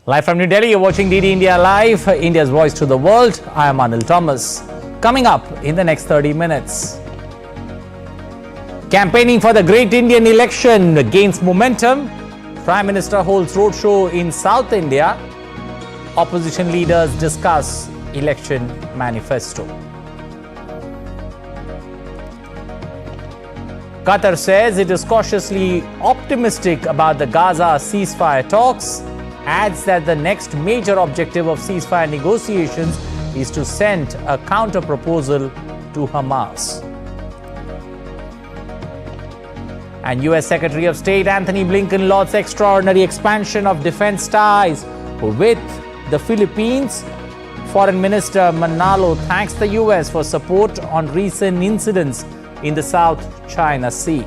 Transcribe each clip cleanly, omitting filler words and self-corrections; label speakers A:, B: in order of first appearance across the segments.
A: Live from New Delhi, you're watching DD India Live, India's voice to the world. I am Anil Thomas. Coming up in the next 30 minutes. Campaigning for the great Indian election gains momentum. Prime Minister holds roadshow in South India. Opposition leaders discuss election manifesto. Qatar says it is cautiously optimistic about the Gaza ceasefire talks. Adds that the next major objective of ceasefire negotiations is to send a counter-proposal to Hamas. And US Secretary of State Anthony Blinken lauds extraordinary expansion of defense ties with the Philippines. Foreign Minister Manalo thanks the US for support on recent incidents in the South China Sea.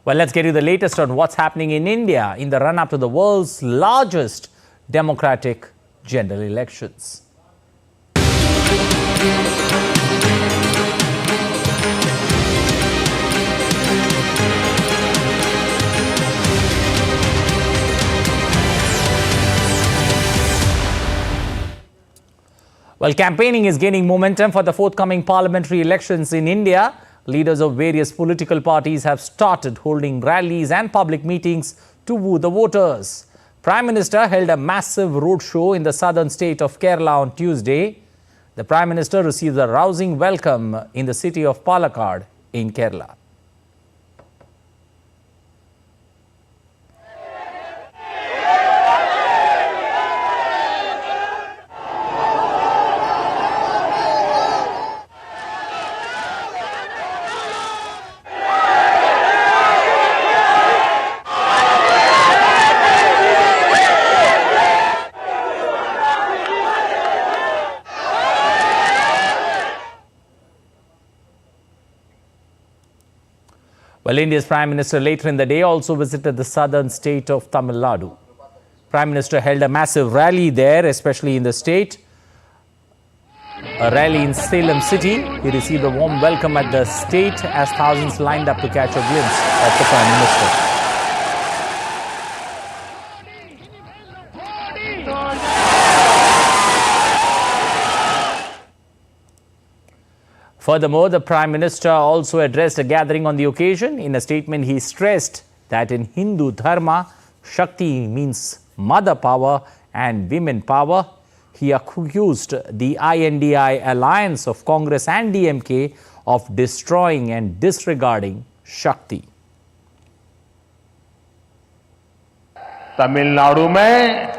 A: Well, let's get you the latest on what's happening in India in the run-up to the world's largest democratic general elections. Well, campaigning is gaining momentum for the forthcoming parliamentary elections in India. Leaders of various political parties have started holding rallies and public meetings to woo the voters. Prime Minister held a massive roadshow in the southern state of Kerala on Tuesday. The Prime Minister received a rousing welcome in the city of Palakkad in Kerala. Well, India's Prime Minister later in the day also visited the southern state of Tamil Nadu. Prime Minister held a massive rally there, especially in the state. A rally in Salem city. He received a warm welcome at the state as thousands lined up to catch a glimpse of the Prime Minister. Furthermore, the Prime Minister also addressed a gathering on the occasion. In a statement, he stressed that in Hindu Dharma, Shakti means mother power and women power. He accused the INDI alliance of Congress and DMK of destroying and disregarding Shakti.
B: Tamil Nadu में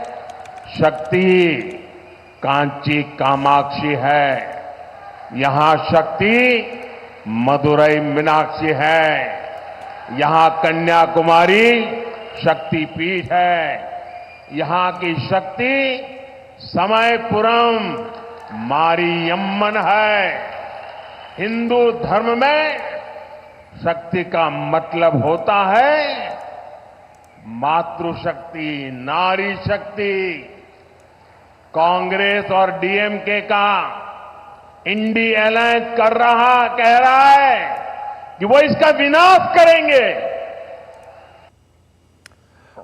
B: शक्ति कांची कामाक्षी है. यहाँ शक्ति मदुरई मीनाक्षी है. यहाँ कन्याकुमारी शक्तिपीठ है. यहाँ की शक्ति समयपुरम मारियम्मन है. हिंदू धर्म में शक्ति का मतलब होता है मातृशक्ति, नारी शक्ति. कांग्रेस और डीएमके का इंडी अलायंस कह रहा है कि वो इसका विनाश करेंगे.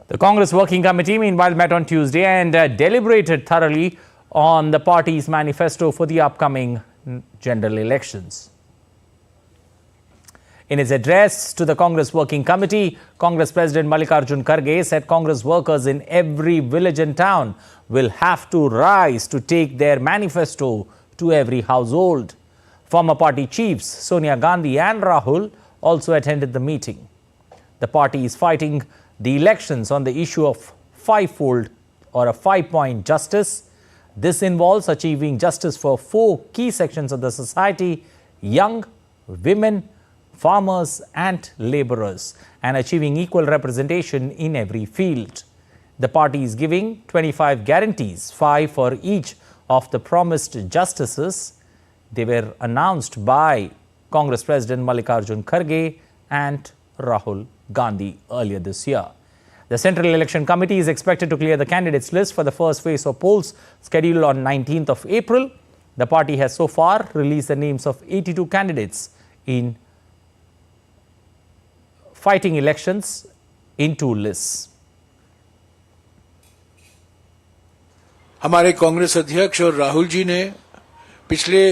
A: The Congress Working Committee meanwhile met on Tuesday and deliberated thoroughly on the party's manifesto for the upcoming general elections. In his address to the Congress Working Committee, Congress President Mallikarjun Kharge said Congress workers in every village and town will have to rise to take their manifesto to every household. Former party chiefs Sonia Gandhi and Rahul also attended the meeting. The party is fighting the elections on the issue of five-fold or a five-point justice. This involves achieving justice for four key sections of the society: young, women, farmers and laborers, and achieving equal representation in every field. The party is giving 25 guarantees, 5 for each of the promised justices. They were announced by Congress President Mallikarjun Kharge and Rahul Gandhi earlier this year. The Central Election Committee is expected to clear the candidates list for the first phase of polls scheduled on 19th of April. The party has so far released the names of 82 candidates in fighting elections in 2 lists.
C: हमारे कांग्रेस अध्यक्ष और राहुल जी ने पिछले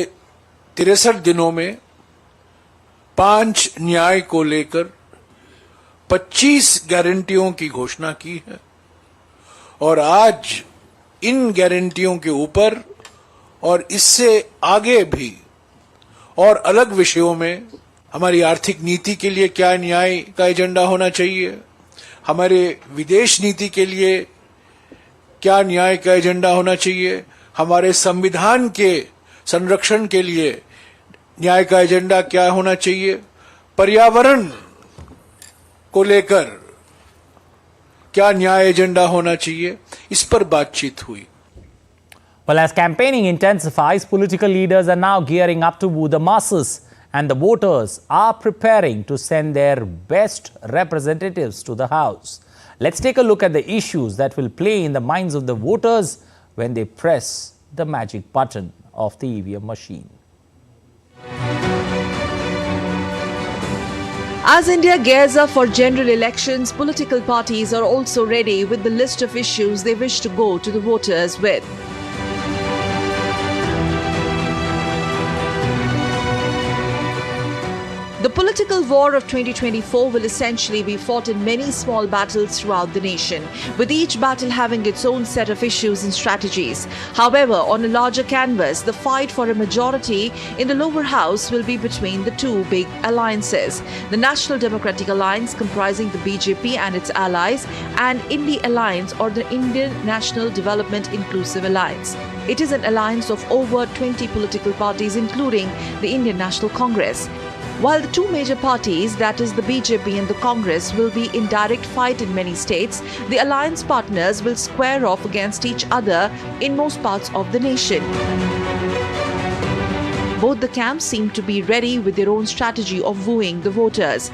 C: 63 दिनों में 5 न्याय को लेकर 25 गारंटियों की घोषणा की है और आज इन गारंटियों के ऊपर और इससे आगे भी और अलग विषयों में हमारी आर्थिक नीति के लिए क्या न्याय का एजेंडा होना चाहिए, हमारे विदेश नीति के लिए क्या न्याय का एजेंडा होना चाहिए, हमारे संविधान के संरक्षण के लिए न्याय का एजेंडा क्या होना चाहिए, पर्यावरण को लेकर क्या न्याय एजेंडा होना चाहिए, इस पर बातचीत हुई.
A: Well, as campaigning intensifies, political leaders are now gearing up to woo the masses, and the voters are preparing to send their best representatives to the House. Let's take a look at the issues that will play in the minds of the voters when they press the magic button of the EVM machine.
D: As India gears up for general elections, political parties are also ready with the list of issues they wish to go to the voters with. The political war of 2024 will essentially be fought in many small battles throughout the nation, with each battle having its own set of issues and strategies. However, on a larger canvas, the fight for a majority in the lower house will be between the 2 big alliances: the National Democratic Alliance, comprising the BJP and its allies, and Indi Alliance, or the Indian National Development Inclusive Alliance. It is an alliance of over 20 political parties, including the Indian National Congress. While the 2 major parties, that is the BJP and the Congress, will be in direct fight in many states, the alliance partners will square off against each other in most parts of the nation. Both the camps seem to be ready with their own strategy of wooing the voters.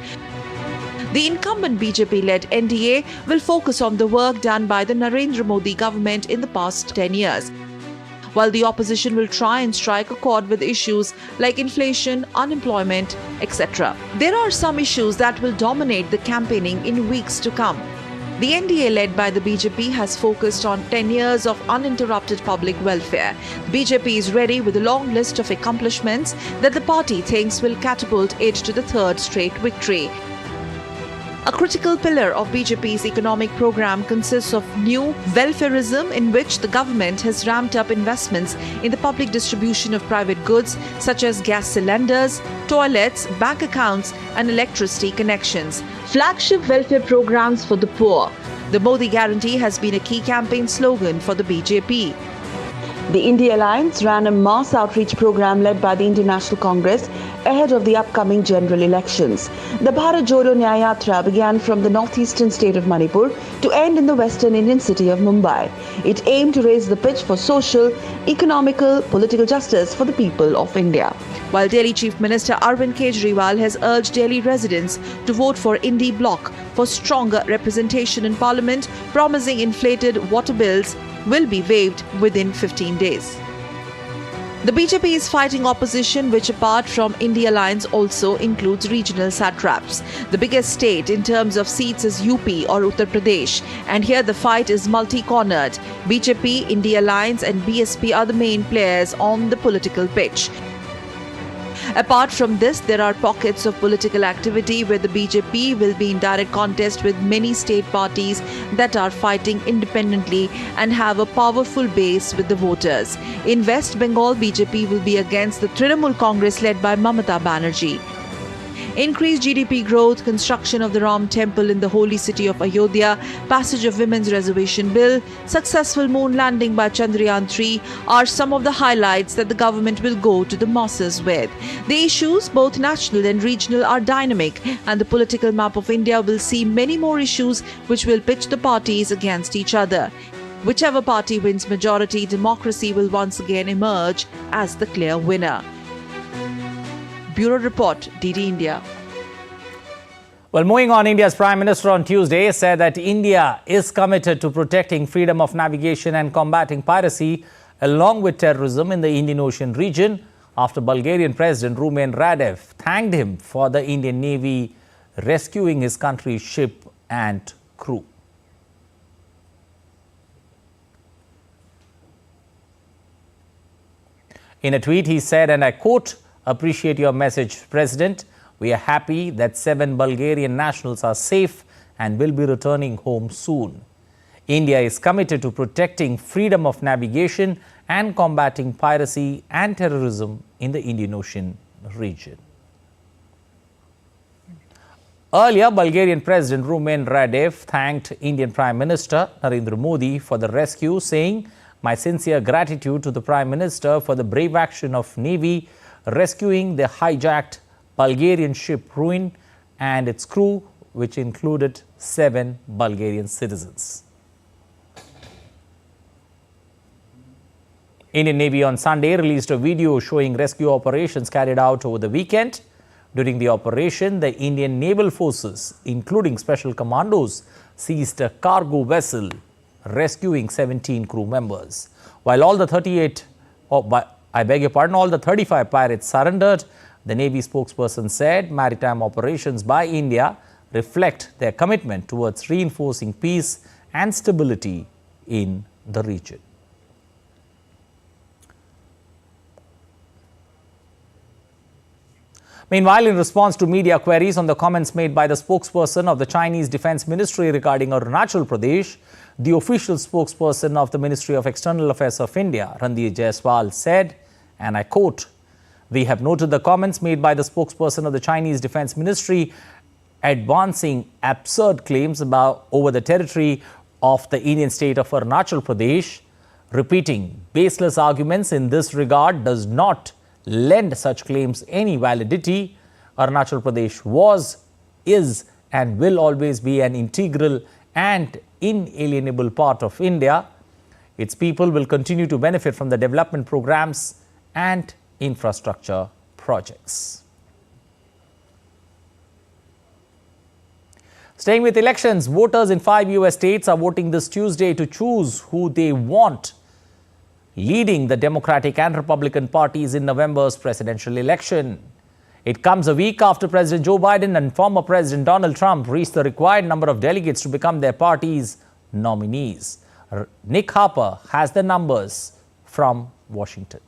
D: The incumbent BJP-led NDA will focus on the work done by the Narendra Modi government in the past 10 years, while the opposition will try and strike a chord with issues like inflation, unemployment, etc. There are some issues that will dominate the campaigning in weeks to come. The NDA, led by the BJP, has focused on 10 years of uninterrupted public welfare. The BJP is ready with a long list of accomplishments that the party thinks will catapult it to the 3rd straight victory. A critical pillar of BJP's economic program consists of new welfareism, in which the government has ramped up investments in the public distribution of private goods such as gas cylinders, toilets, bank accounts and electricity connections. Flagship welfare programs for the poor. The Modi Guarantee has been a key campaign slogan for the BJP.
E: The India Alliance ran a mass outreach program led by the Indian National Congress ahead of the upcoming general elections. The Bharat Jodo Nyaya Yatra began from the northeastern state of Manipur to end in the western Indian city of Mumbai. It aimed to raise the pitch for social, economical, political justice for the people of India.
D: While Delhi Chief Minister Arvind Kejriwal has urged Delhi residents to vote for Indi Bloc for stronger representation in Parliament, promising inflated water bills will be waived within 15 days. The BJP is fighting opposition, which apart from India Alliance also includes regional satraps. The biggest state in terms of seats is UP or Uttar Pradesh, and here the fight is multi-cornered. BJP, India Alliance and BSP are the main players on the political pitch. Apart from this, there are pockets of political activity where the BJP will be in direct contest with many state parties that are fighting independently and have a powerful base with the voters. In West Bengal, BJP will be against the Trinamool Congress led by Mamata Banerjee. Increased GDP growth, construction of the Ram Temple in the holy city of Ayodhya, passage of Women's Reservation Bill, successful moon landing by Chandrayaan-3 are some of the highlights that the government will go to the masses with. The issues, both national and regional, are dynamic, and the political map of India will see many more issues which will pitch the parties against each other. Whichever party wins majority, democracy will once again emerge as the clear winner. Bureau Report, DD India.
A: Well, moving on, India's Prime Minister on Tuesday said that India is committed to protecting freedom of navigation and combating piracy along with terrorism in the Indian Ocean region after Bulgarian President Rumen Radev thanked him for the Indian Navy rescuing his country's ship and crew. In a tweet, he said, and I quote, "Appreciate your message, President. We are happy that 7 Bulgarian nationals are safe and will be returning home soon. India is committed to protecting freedom of navigation and combating piracy and terrorism in the Indian Ocean region." Earlier, Bulgarian President Rumen Radev thanked Indian Prime Minister Narendra Modi for the rescue, saying, "My sincere gratitude to the Prime Minister for the brave action of Navy rescuing the hijacked Bulgarian ship Ruin and its crew, which included 7 Bulgarian citizens." Indian Navy on Sunday released a video showing rescue operations carried out over the weekend. During the operation, the Indian Naval Forces, including Special Commandos, seized a cargo vessel, rescuing 17 crew members. While all the 35 pirates surrendered, the Navy spokesperson said maritime operations by India reflect their commitment towards reinforcing peace and stability in the region. Meanwhile, in response to media queries on the comments made by the spokesperson of the Chinese Defense Ministry regarding Arunachal Pradesh, the official spokesperson of the Ministry of External Affairs of India, Ranveer Jaiswal, said, and I quote, "We have noted the comments made by the spokesperson of the Chinese Defense Ministry advancing absurd claims over the territory of the Indian state of Arunachal Pradesh. Repeating baseless arguments in this regard does not lend such claims any validity. Arunachal Pradesh was, is, and will always be an integral and inalienable part of India. Its people will continue to benefit from the development programs and infrastructure projects." Staying with elections, voters in 5 US states are voting this Tuesday to choose who they want leading the Democratic and Republican parties in November's presidential election. It comes a week after President Joe Biden and former President Donald Trump reached the required number of delegates to become their party's nominees. Nick Harper has the numbers from Washington.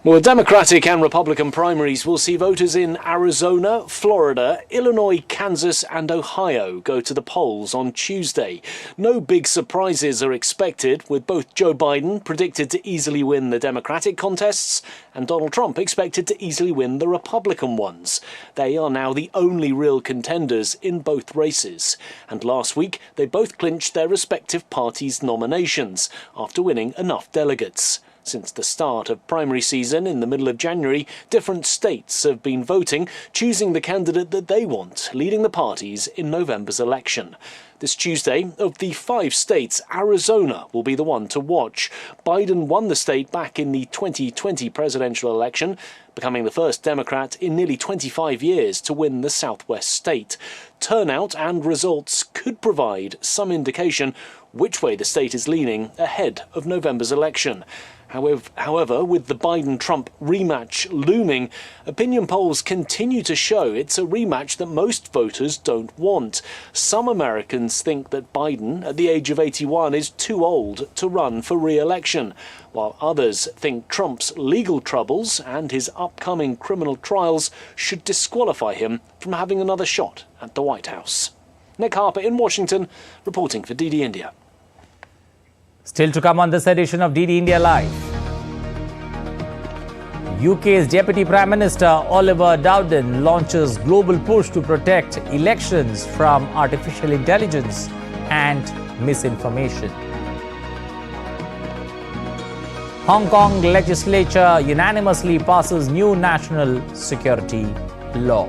F: Well, the Democratic and Republican primaries will see voters in Arizona, Florida, Illinois, Kansas and Ohio go to the polls on Tuesday. No big surprises are expected, with both Joe Biden predicted to easily win the Democratic contests and Donald Trump expected to easily win the Republican ones. They are now the only real contenders in both races. And last week, they both clinched their respective parties' nominations after winning enough delegates. Since the start of primary season in the middle of January, different states have been voting, choosing the candidate that they want, leading the parties in November's election. This Tuesday, of the 5 states, Arizona will be the one to watch. Biden won the state back in the 2020 presidential election, becoming the first Democrat in nearly 25 years to win the Southwest state. Turnout and results could provide some indication which way the state is leaning ahead of November's election. However, with the Biden-Trump rematch looming, opinion polls continue to show it's a rematch that most voters don't want. Some Americans think that Biden, at the age of 81, is too old to run for re-election, while others think Trump's legal troubles and his upcoming criminal trials should disqualify him from having another shot at the White House. Nick Harper in Washington, reporting for DD India.
A: Still to come on this edition of DD India Live. UK's Deputy Prime Minister Oliver Dowden launches global push to protect elections from artificial intelligence and misinformation. Hong Kong legislature unanimously passes new national security law.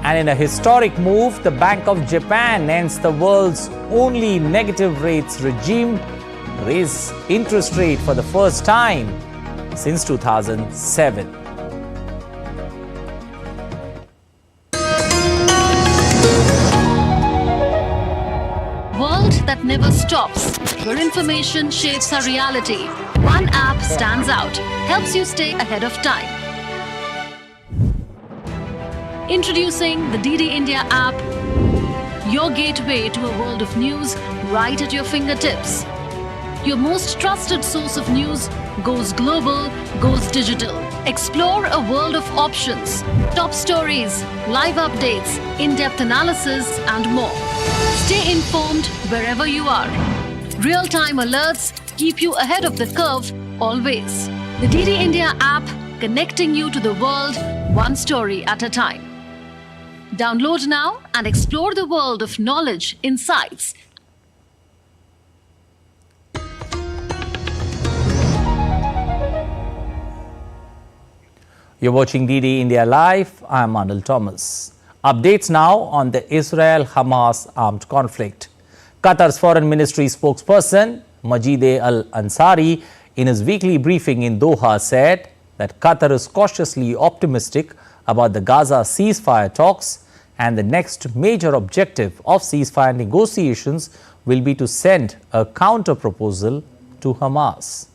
A: And in a historic move, the Bank of Japan ends the world's only negative rates regime, raise interest rate for the first time since 2007.
G: World that never stops, where information shapes our reality. One app stands out, helps you stay ahead of time. Introducing the DD India app, your gateway to a world of news right at your fingertips. Your most trusted source of news goes global, goes digital. Explore a world of options, top stories, live updates, in-depth analysis, and more. Stay informed wherever you are. Real-time alerts keep you ahead of the curve always. The DD India app, connecting you to the world one story at a time. Download now and explore the world of knowledge, insights.
A: You're watching DD India Live. I'm Anil Thomas. Updates now on the Israel-Hamas armed conflict. Qatar's Foreign Ministry spokesperson, Majid Al-Ansari, in his weekly briefing in Doha said that Qatar is cautiously optimistic about the Gaza ceasefire talks, and the next major objective of ceasefire negotiations will be to send a counter-proposal to Hamas.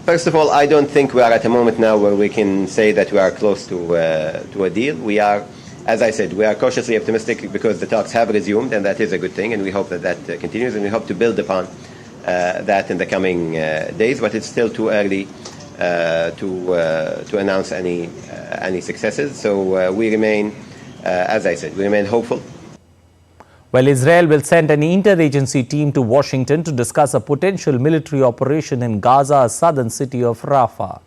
H: First of all, I don't think we are at a moment now where we can say that we are close to a deal. We are, as I said, we are cautiously optimistic because the talks have resumed, and that is a good thing, and we hope that that continues, and we hope to build upon that in the coming days. But it's still too early to announce any successes. So we remain, as I said, we remain hopeful.
A: Well, Israel will send an interagency team to Washington to discuss a potential military operation in Gaza's southern city of Rafah.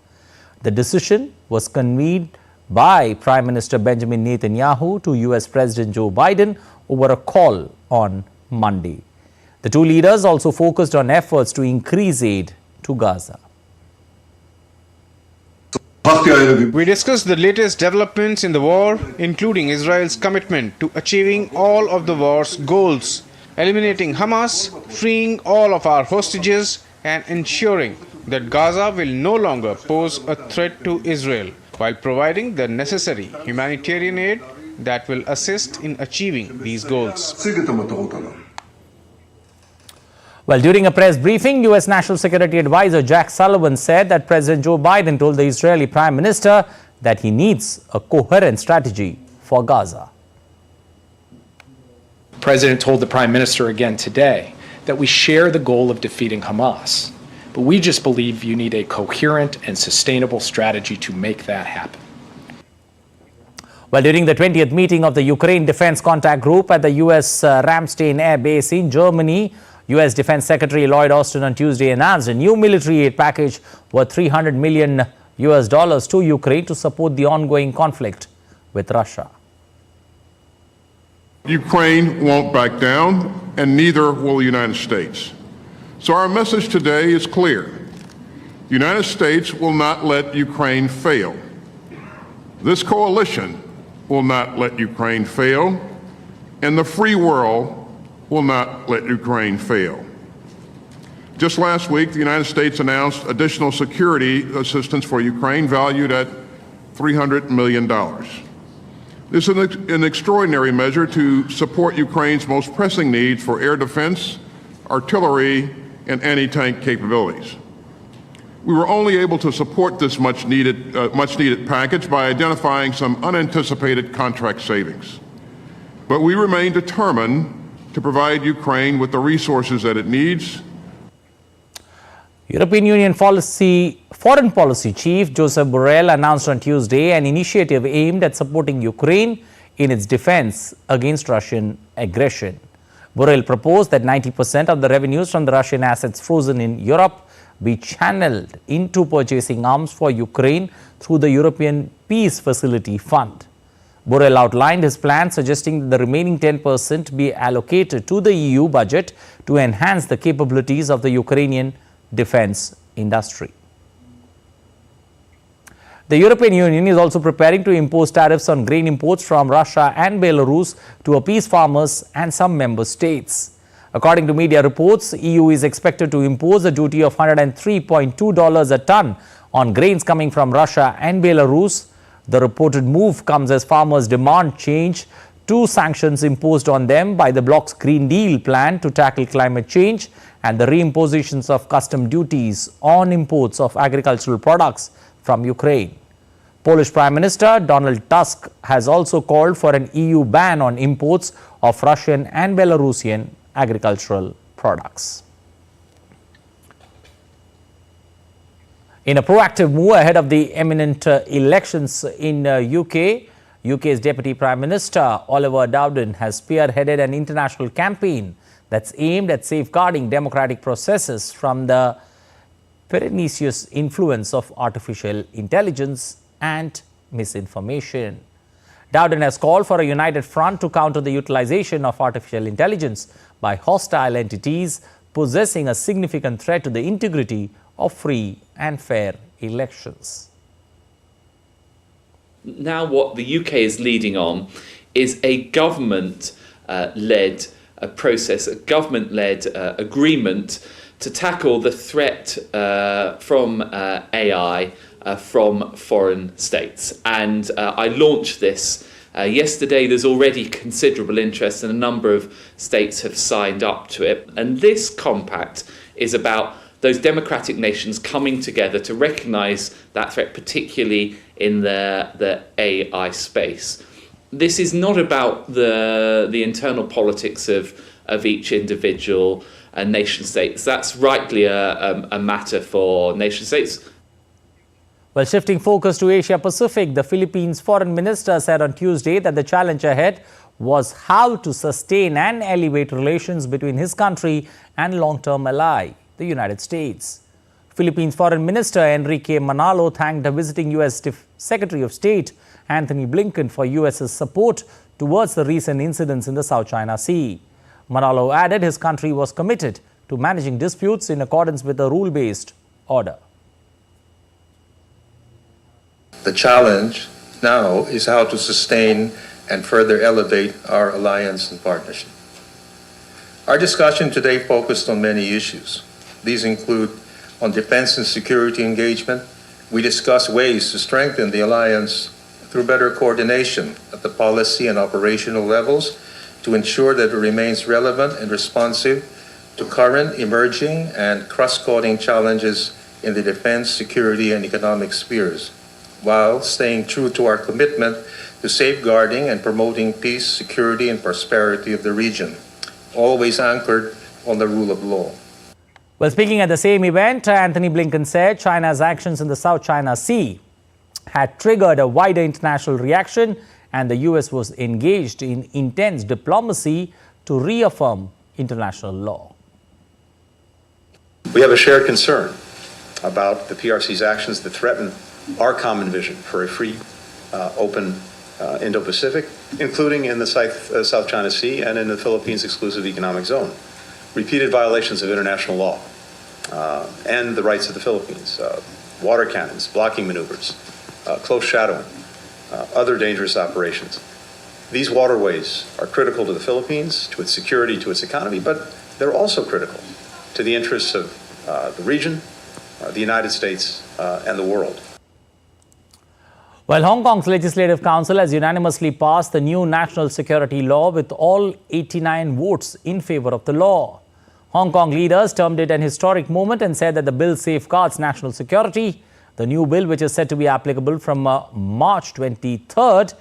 A: The decision was convened by Prime Minister Benjamin Netanyahu to US President Joe Biden over a call on Monday. The two leaders also focused on efforts to increase aid to Gaza.
I: We discussed the latest developments in the war, including Israel's commitment to achieving all of the war's goals, eliminating Hamas, freeing all of our hostages, and ensuring that Gaza will no longer pose a threat to Israel, while providing the necessary humanitarian aid that will assist in achieving these goals.
A: Well, during a press briefing, U.S. National Security Advisor Jack Sullivan said that President Joe Biden told the Israeli Prime Minister that he needs a coherent strategy for Gaza.
J: The President told the Prime Minister again today that we share the goal of defeating Hamas, but we just believe you need a coherent and sustainable strategy to make that happen.
A: Well, during the 20th meeting of the Ukraine Defense Contact Group at the U.S. Ramstein Air Base in Germany, U.S. Defense Secretary Lloyd Austin on Tuesday announced a new military aid package worth $300 million to Ukraine to support the ongoing conflict with Russia.
K: Ukraine won't back down, and neither will the United States. So our message today is clear. The United States will not let Ukraine fail. This coalition will not let Ukraine fail, and the free world will not let Ukraine fail. Just last week, the United States announced additional security assistance for Ukraine valued at $300 million. This is an extraordinary measure to support Ukraine's most pressing needs for air defense, artillery, and anti-tank capabilities. We were only able to support this much needed package by identifying some unanticipated contract savings. But we remain determined to provide Ukraine with the resources that it needs.
A: European Union Foreign Policy Chief Josep Borrell announced on Tuesday an initiative aimed at supporting Ukraine in its defense against Russian aggression. Borrell proposed that 90% of the revenues from the Russian assets frozen in Europe be channeled into purchasing arms for Ukraine through the European Peace Facility Fund. Borrell outlined his plan, suggesting that the remaining 10% be allocated to the EU budget to enhance the capabilities of the Ukrainian defense industry. The European Union is also preparing to impose tariffs on grain imports from Russia and Belarus to appease farmers and some member states. According to media reports, EU is expected to impose a duty of $103.2 a ton on grains coming from Russia and Belarus. The reported move comes as farmers demand change to sanctions imposed on them by the bloc's Green Deal plan to tackle climate change and the reimpositions of custom duties on imports of agricultural products from Ukraine. Polish Prime Minister Donald Tusk has also called for an EU ban on imports of Russian and Belarusian agricultural products. In a proactive move ahead of the imminent elections in UK's Deputy Prime Minister Oliver Dowden has spearheaded an international campaign that's aimed at safeguarding democratic processes from the pernicious influence of artificial intelligence and misinformation. Dowden has called for a united front to counter the utilization of artificial intelligence by hostile entities possessing a significant threat to the integrity of free and fair elections.
L: Now what the UK is leading on is a government-led process, a government-led agreement to tackle the threat from AI from foreign states. And I launched this yesterday. There's already considerable interest and a number of states have signed up to it. And this compact is about those democratic nations coming together to recognise that threat, particularly in the AI space. This is not about the internal politics of each individual nation states. That's rightly a matter for nation states.
A: Well, shifting focus to Asia Pacific, the Philippines foreign minister said on Tuesday that the challenge ahead was how to sustain and elevate relations between his country and long-term ally, the United States. Philippines Foreign Minister Enrique Manalo thanked a visiting U.S. Secretary of State Anthony Blinken for U.S.'s support towards the recent incidents in the South China Sea. Manalo added his country was committed to managing disputes in accordance with a rule-based order.
M: The challenge now is how to sustain and further elevate our alliance and partnership. Our discussion today focused on many issues. These include on defense and security engagement. We discussed ways to strengthen the alliance through better coordination at the policy and operational levels to ensure that it remains relevant and responsive to current, emerging, and cross-cutting challenges in the defense, security, and economic spheres, while staying true to our commitment to safeguarding and promoting peace, security, and prosperity of the region, always anchored on the rule of law.
A: Well, speaking at the same event, Anthony Blinken said China's actions in the South China Sea had triggered a wider international reaction and the U.S. was engaged in intense diplomacy to reaffirm international law.
N: We have a shared concern about the PRC's actions that threaten our common vision for a free, open Indo-Pacific, including in the South China Sea and in the Philippines exclusive economic zone. Repeated violations of international law and the rights of the Philippines, water cannons, blocking maneuvers, close shadowing, other dangerous operations. These waterways are critical to the Philippines, to its security, to its economy, but they're also critical to the interests of the region, the United States, and the world.
A: Well, Hong Kong's Legislative Council has unanimously passed the new national security law with all 89 votes in favor of the law. Hong Kong leaders termed it an historic moment and said that the bill safeguards national security. The new bill, which is set to be applicable from March 23rd,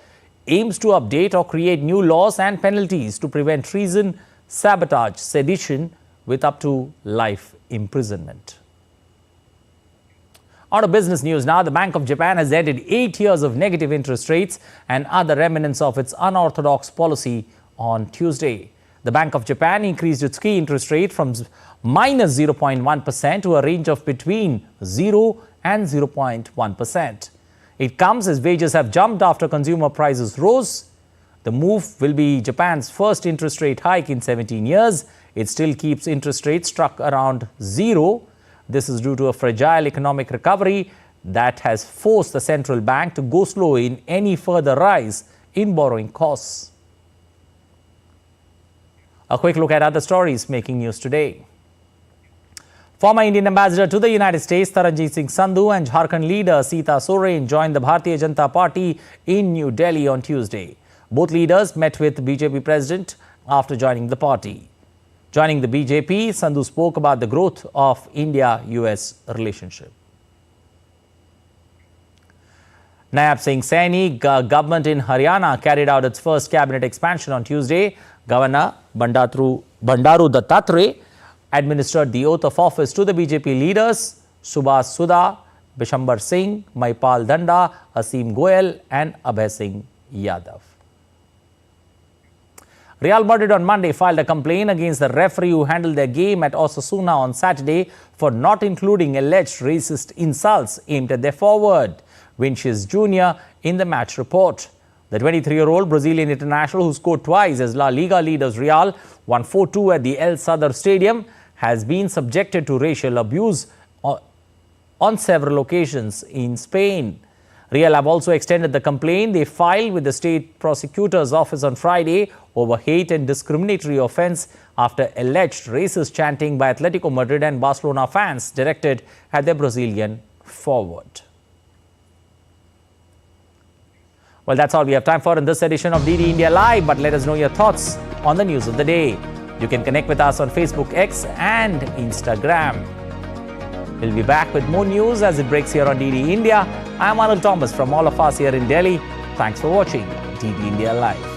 A: aims to update or create new laws and penalties to prevent treason, sabotage, sedition with up to life imprisonment. Out of business news now, the Bank of Japan has ended 8 years of negative interest rates and other remnants of its unorthodox policy on Tuesday. The Bank of Japan increased its key interest rate from minus 0.1% to a range of between 0 and 0.1%. It comes as wages have jumped after consumer prices rose. The move will be Japan's first interest rate hike in 17 years. It still keeps interest rates stuck around 0. This is due to a fragile economic recovery that has forced the central bank to go slow in any further rise in borrowing costs. A quick look at other stories making news today. Former Indian ambassador to the United States Taranjit Singh Sandhu and Jharkhand leader Sita Soren joined the Bharatiya Janata Party in New Delhi on Tuesday. Both leaders met with BJP president after joining the party. Joining the BJP, Sandhu spoke about the growth of India-US relationship. Naib Singh Saini government in Haryana carried out its first cabinet expansion on Tuesday. Governor Bandaru Dattatreya administered the oath of office to the BJP leaders Subhas Sudha, Bishambar Singh, Maipal Danda, Asim Goyal and Abhay Singh Yadav. Real Madrid on Monday filed a complaint against the referee who handled their game at Osasuna on Saturday for not including alleged racist insults aimed at their forward, Vinicius Jr., in the match report. The 23-year-old Brazilian international, who scored twice as La Liga leaders Real won 4-2 at the El Sadar Stadium, has been subjected to racial abuse on several occasions in Spain. Real have also extended the complaint they filed with the state prosecutor's office on Friday over hate and discriminatory offence after alleged racist chanting by Atletico Madrid and Barcelona fans directed at their Brazilian forward. Well, that's all we have time for in this edition of DD India Live, but let us know your thoughts on the news of the day. You can connect with us on Facebook, X and Instagram. We'll be back with more news as it breaks here on DD India. I'm Arnold Thomas from all of us here in Delhi. Thanks for watching DD India Live.